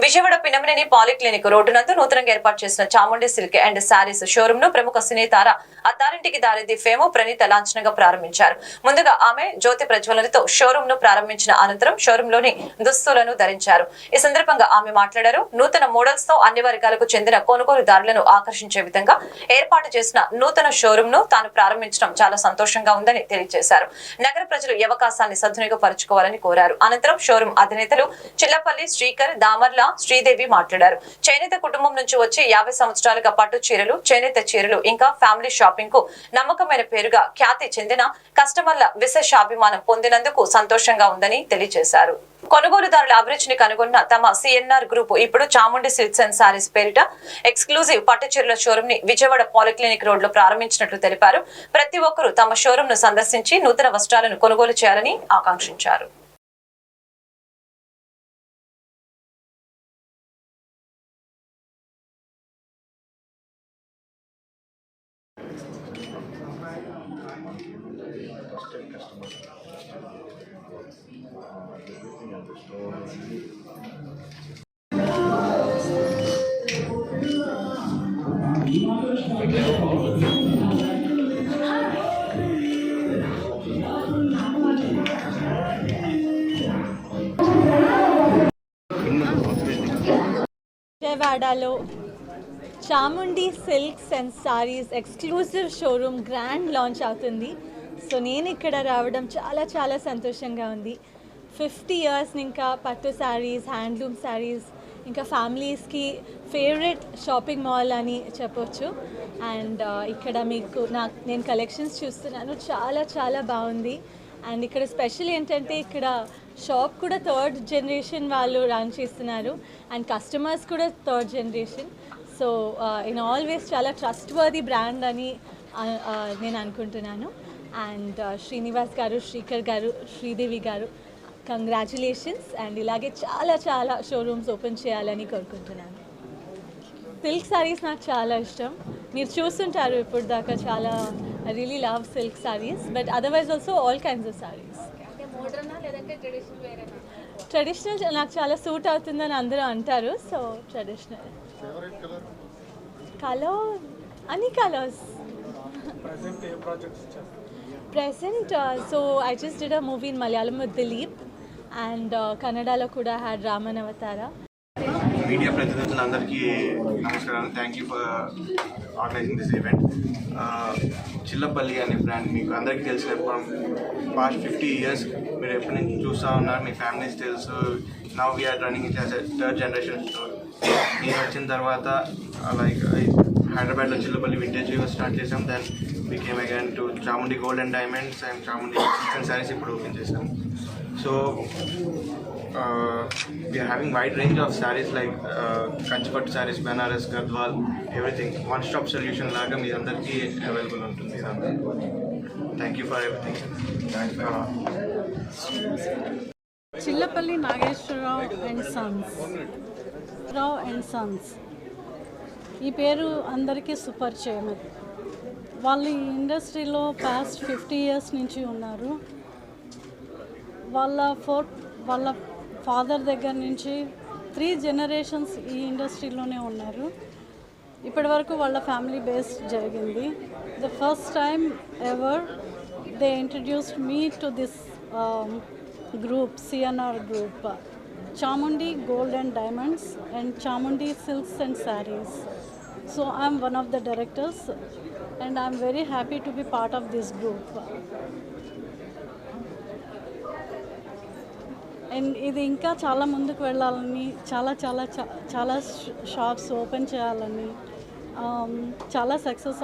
Vijayawada పినమనేని polyclinic road నందు నూతనంగా ఏర్పాటు చేసిన Chamundi silk and saris showroom ను ప్రముఖ సినీ తార అత్తారింటికి దారిది ఫేము ప్రణీత లాంఛనంగా ప్రారంభించారు. ముందుగా ఆమె జ్యోతి ప్రజ్వలనతో షోరూమ్ ను ప్రారంభించిన అనంతరం షోరూమ్ లోని దుస్తులను ధరించారు. ఈ సందర్భంగా ఆమె మాట్లాడారు. నూతన మోడల్స్ తో అన్ని వర్గాలకు చెందిన కొనుగోలుదారులను ఆకర్షించే విధంగా ఏర్పాటు చేసిన నూతన షోరూమ్ ను తాను ప్రారంభించడం చాలా సంతోషంగా ఉందని తెలియజేశారు. నగర ప్రజలు ఈ అవకాశాన్ని సద్వినియోగపరచుకోవాలని కోరారు. అనంతరం షోరూమ్ అధినేతలు చిల్లపల్లి శ్రీకర్ దామర్ల శ్రీదేవి మాట్లాడారు. చేనేత కుటుంబం నుంచి వచ్చి 50 సంవత్సరాలుగా పట్టు చీరలు, చేనేత చీరలు ఇంకా ఫ్యామిలీ షాపింగ్ కు నమ్మకమైన పేరుగా ఖ్యాతి చెందిన కస్టమర్ల విశేషాభిమానం పొందినందుకు సంతోషంగా ఉందని తెలియజేశారు. కొనుగోలుదారుల అభిరుచిని కనుగొన్న తమ సిఎన్ఆర్ గ్రూప్ ఇప్పుడు చాముండి సిల్క్స్ అండ్ సారీస్ పేరిట ఎక్స్క్లూజివ్ పట్టు చీరల షోరూమ్ ని విజయవాడ పాలిక్లినిక్ రోడ్ లో ప్రారంభించినట్లు తెలిపారు. ప్రతి ఒక్కరూ తమ షోరూమ్ ను సందర్శించి నూతన వస్త్రాలను కొనుగోలు చేయాలని ఆకాంక్షించారు. విజయవాడలో Chamundi silks and saris exclusive showroom grand launch అవుతుంది. సో నేను ఇక్కడ రావడం చాలా సంతోషంగా ఉంది. 50 ఇయర్స్ ఇంకా పట్టు శారీస్, హ్యాండ్లూమ్ శారీస్ ఇంకా ఫ్యామిలీస్కి ఫేవరెట్ షాపింగ్ మాల్ అని చెప్పొచ్చు. అండ్ ఇక్కడ మీకు నేను కలెక్షన్స్ చూస్తున్నాను, చాలా బాగుంది. అండ్ ఇక్కడ స్పెషల్ ఏంటంటే ఇక్కడ షాప్ కూడా 3rd జనరేషన్ వాళ్ళు రన్ చేస్తున్నారు అండ్ కస్టమర్స్ కూడా 3rd generation. So in always చాలా ట్రస్ట్ వర్ది బ్రాండ్ అని నేను అనుకుంటున్నాను. అండ్ శ్రీనివాస్ గారు, శ్రీకర్ గారు, శ్రీదేవి గారు కంగ్రాచులేషన్స్. అండ్ ఇలాగే చాలా షోరూమ్స్ ఓపెన్ చేయాలని కోరుకుంటున్నాను. సిల్క్ సారీస్ నాకు చాలా ఇష్టం. మీరు చూస్తుంటారు ఇప్పుడు దాకా చాలా really love silk saris, but otherwise also all kinds of saris. Traditional నాకు చాలా సూట్ అవుతుందని అందరూ అంటారు. సో ట్రెడిషనల్ కలర్, అన్ని colours present. So I just did a movie in Malayalam with Dileep and Kannadalo kuda had Raman Avatara. Media ప్రతినిధులందరికీ నమస్కారం. Thank you for organising this event. Chillapalli అనే brand మీకు అందరికీ తెలిసిన పాస్ట్ 50 ఇయర్స్ మీరు ఎప్పటి నుంచి చూస్తూ ఉన్నారు, మీ ఫ్యామిలీస్ తెలుసు. Now we are running it as 3rd generation store. నేను వచ్చిన తర్వాత లైక్ హైదరాబాద్లో చిల్లపల్లి వింటేజ్ స్టార్ట్ చేసాం. Then we came again to Chamundi gold and diamonds and Chamundi silk and sarees ఇప్పుడు ఓపెన్ చేసాం. So we are having wide range of sarees like కంచిపట్టు sarees, Banaras, Gadwal, everything. One stop solution లాగా మీ అందరికీ అవైలబుల్ ఉంటుంది. Thank you for everything. Chillapalli Nageswararao and Sons ఈ పేరు అందరికీ సుపరిచయమే. వాళ్ళు ఈ ఇండస్ట్రీలో పాస్ట్ 50 ఇయర్స్ నుంచి ఉన్నారు. వాళ్ళ ఫాదర్ దగ్గర నుంచి 3 జనరేషన్స్ ఈ ఇండస్ట్రీలోనే ఉన్నారు. ఇప్పటి వరకు వాళ్ళ ఫ్యామిలీ బేస్ జరిగింది. The first time ever they introduced me to this group, CNR group, Chamundi gold and diamonds and Chamundi silks and saris. So I am one of the directors and I am very happy to be part of this group. And ఇది ఇంకా చాలా ముందుకు వెళ్ళాలని, చాలా shops open చేయాలని, చాలా success